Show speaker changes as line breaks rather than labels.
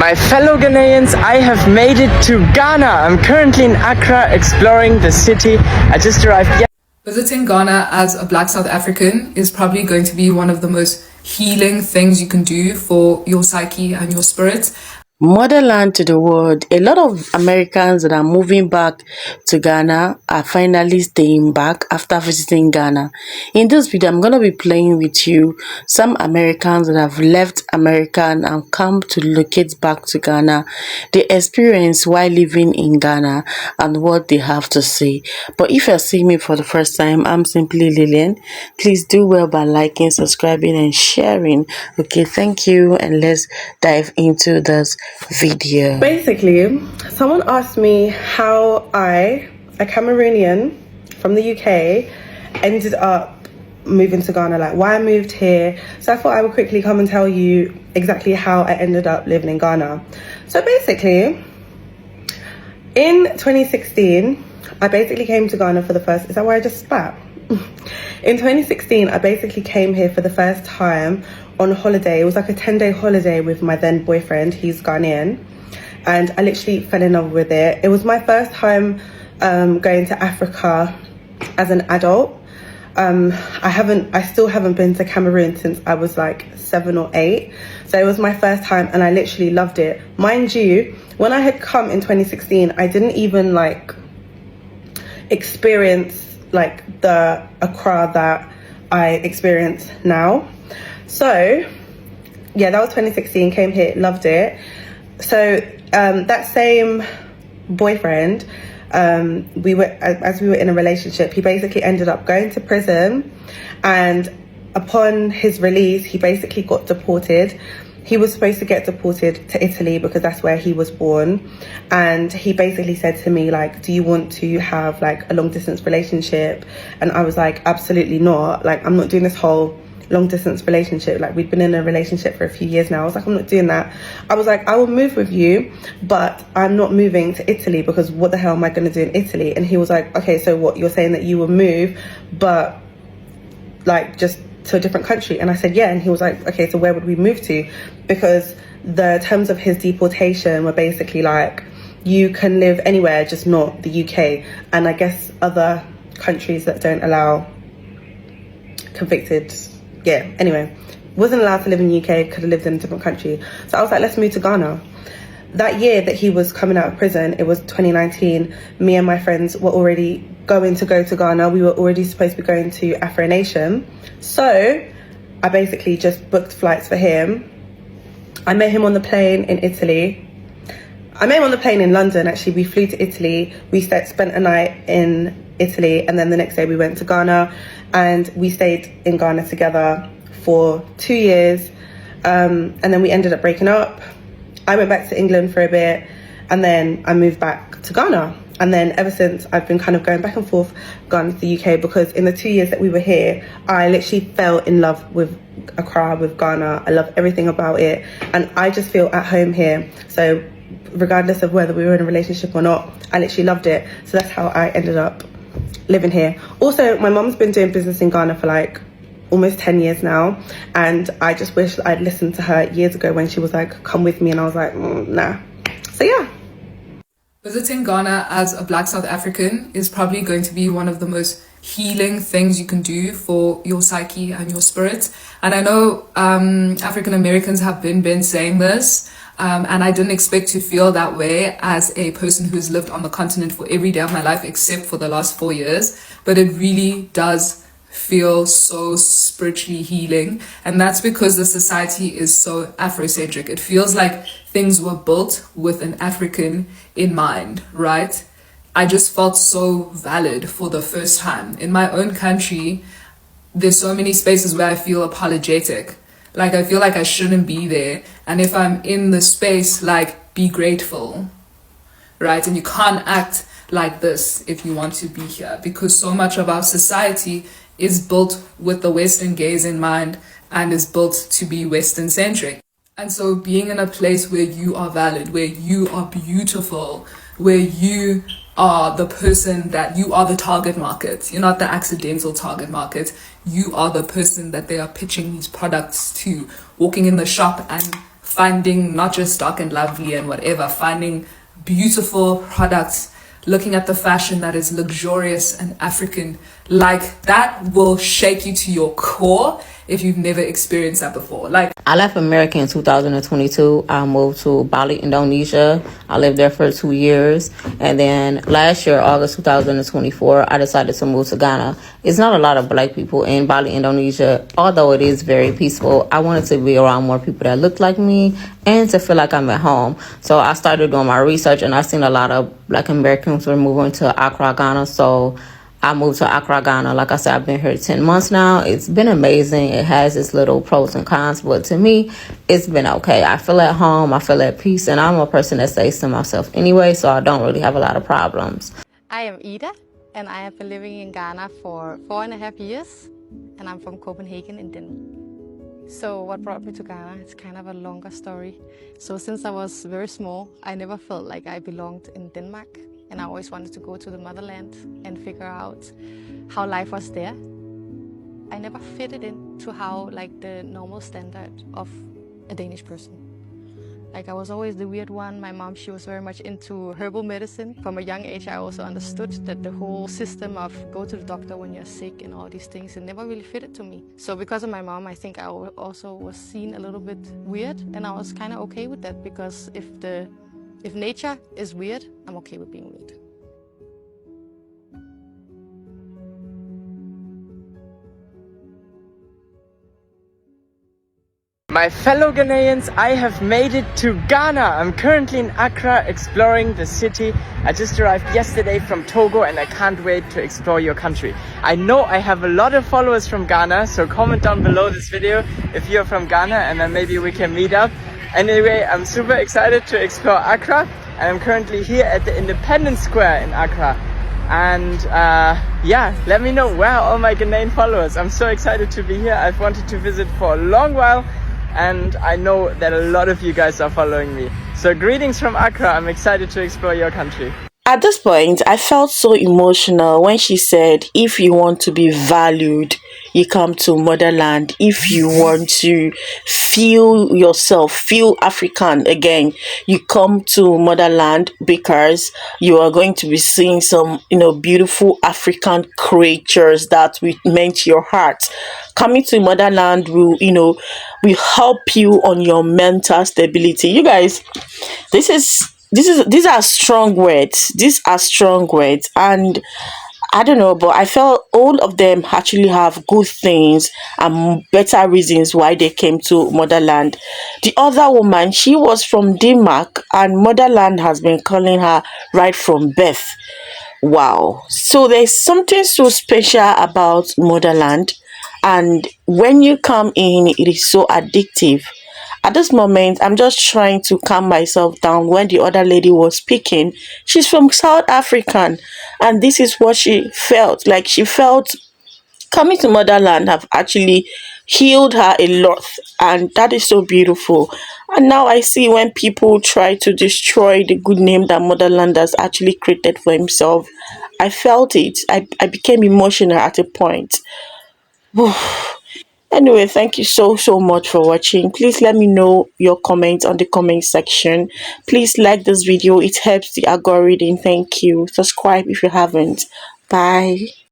My fellow Ghanaians, I have made it to Ghana. I'm currently in Accra exploring the city. I just arrived yesterday.
Visiting Ghana as a Black South African is probably going to be one of the most healing things you can do for your psyche and your spirit.
Motherland to the world. A lot of Americans that are moving back to Ghana are finally staying back after visiting Ghana. In this video, I'm going to be playing with you some Americans that have left America and come to locate back to Ghana, the experience while living in Ghana and what they have to say. But if you're seeing me for the first time, I'm simply Lillian. Please do well by liking, subscribing and sharing. Okay, thank you, and let's dive into this video.
Basically, someone asked me how I, a Cameroonian from the UK, ended up moving to Ghana, like why I moved here. So I thought I would quickly come and tell you exactly how I ended up living in Ghana. So basically, in 2016, I basically came to Ghana for the first, is that why I just spat? In 2016, I basically came here for the first time on holiday. It was like a 10-day holiday with my then boyfriend. He's Ghanaian, and I literally fell in love with it. It was my first time going to Africa as an adult. I still haven't been to Cameroon since I was like 7 or 8. So it was my first time and I literally loved it. Mind you, when I had come in 2016, I didn't even like experience like the Accra that I experience now. So yeah, that was 2016, came here, loved it. So that same boyfriend, as we were in a relationship, he basically ended up going to prison, and upon his release, he basically got deported. He was supposed to get deported to Italy because that's where he was born. And he basically said to me, like, do you want to have like a long distance relationship? And I was like, absolutely not. Like, I'm not doing this whole long distance relationship. Like, we've been in a relationship for a few years now. I was like, I'm not doing that. I was like, I will move with you, but I'm not moving to Italy because what the hell am I going to do in Italy? And he was like, okay, so what, you're saying that you will move, but like just to a different country? And I said, yeah. And he was like, okay, so where would we move to? Because the terms of his deportation were basically like, you can live anywhere, just not the UK. And I guess other countries that don't allow convicted, yeah, anyway, wasn't allowed to live in the UK, could have lived in a different country. So I was like, let's move to Ghana. That year that he was coming out of prison, it was 2019, me and my friends were already go to Ghana. We were already supposed to be going to Afro Nation. So I basically just booked flights for him. I met him on the plane in Italy. I met him on the plane in London, actually. We flew to Italy. We spent a night in Italy, and then the next day we went to Ghana, and we stayed in Ghana together for 2 years. And then we ended up breaking up. I went back to England for a bit, and then I moved back to Ghana. And then ever since, I've been kind of going back and forth Ghana to the UK, because in the 2 years that we were here, I literally fell in love with Accra, with Ghana. I love everything about it, and I just feel at home here. So regardless of whether we were in a relationship or not, I literally loved it. So that's how I ended up living here. Also, my mom's been doing business in Ghana for like almost 10 years now, and I just wish I'd listened to her years ago when she was like, come with me, and I was like, nah. So yeah.
Visiting Ghana as a Black South African is probably going to be one of the most healing things you can do for your psyche and your spirit. And I know African Americans have been saying this, and I didn't expect to feel that way as a person who's lived on the continent for every day of my life except for the last 4 years. But it really does feel so spiritually healing, and that's because the society is so Afrocentric. It feels like things were built with an African in mind, right? I just felt so valid for the first time. In my own country, there's so many spaces where I feel apologetic, like I feel like I shouldn't be there, and if I'm in the space, like, be grateful, right? And you can't act like this if you want to be here, because so much of our society is built with the Western gaze in mind and is built to be Western centric. And so being in a place where you are valid, where you are beautiful, where you are the person, that you are the target market, you're not the accidental target market, you are the person that they are pitching these products to, walking in the shop and finding not just Dark and Lovely and whatever, finding beautiful products, looking at the fashion that is luxurious and African, like that will shake you to your core if you've never experienced that before. Like,
I left America in 2022. I moved to Bali, Indonesia. I lived there for 2 years. And then last year, August 2024, I decided to move to Ghana. It's not a lot of black people in Bali, Indonesia, although it is very peaceful. I wanted to be around more people that look like me and to feel like I'm at home. So I started doing my research, and I seen a lot of black Americans were moving to Accra, Ghana. So I moved to Accra, Ghana. Like I said, I've been here 10 months now. It's been amazing. It has its little pros and cons, but to me, it's been okay. I feel at home. I feel at peace, and I'm a person that stays to myself anyway, so I don't really have a lot of problems.
I am Ida, and I have been living in Ghana for 4.5 years, and I'm from Copenhagen in Denmark. So what brought me to Ghana? It's kind of a longer story. So since I was very small, I never felt like I belonged in Denmark. And I always wanted to go to the motherland and figure out how life was there. I never fitted into how, like, the normal standard of a Danish person. Like, I was always the weird one. My mom, she was very much into herbal medicine. From a young age, I also understood that the whole system of go to the doctor when you're sick and all these things, it never really fitted to me. So because of my mom, I think I also was seen a little bit weird, and I was kind of okay with that, because if nature is weird, I'm okay with being weird.
My fellow Ghanaians, I have made it to Ghana. I'm currently in Accra exploring the city. I just arrived yesterday from Togo and I can't wait to explore your country. I know I have a lot of followers from Ghana, so comment down below this video if you're from Ghana, and then maybe we can meet up. Anyway, I'm super excited to explore Accra, and I'm currently here at the Independence Square in Accra. And yeah, let me know where are all my Ghanaian followers. I'm so excited to be here. I've wanted to visit for a long while, and I know that a lot of you guys are following me. So greetings from Accra. I'm excited to explore your country.
At this point, I felt so emotional when she said, if you want to be valued, you come to motherland. If you want to feel yourself, feel African again, you come to motherland, because you are going to be seeing some, beautiful African creatures that will melt your heart. Coming to motherland will, will help you on your mental stability. You guys, these are strong words. These are strong words, and I don't know, but I felt all of them actually have good things and better reasons why they came to motherland. The other woman, she was from Denmark, and motherland has been calling her right from birth. Wow. So there's something so special about motherland, and when you come in, it is so addictive. At this moment, I'm just trying to calm myself down. When the other lady was speaking, she's from South African, and this is what she felt. Like, she felt coming to motherland have actually healed her a lot, and that is so beautiful. And now I see when people try to destroy the good name that motherland has actually created for himself. I felt it. I became emotional at a point. Anyway, thank you so much for watching. Please let me know your comments on the comment section. Please like this video. It helps the algorithm. Thank you. Subscribe if you haven't. Bye.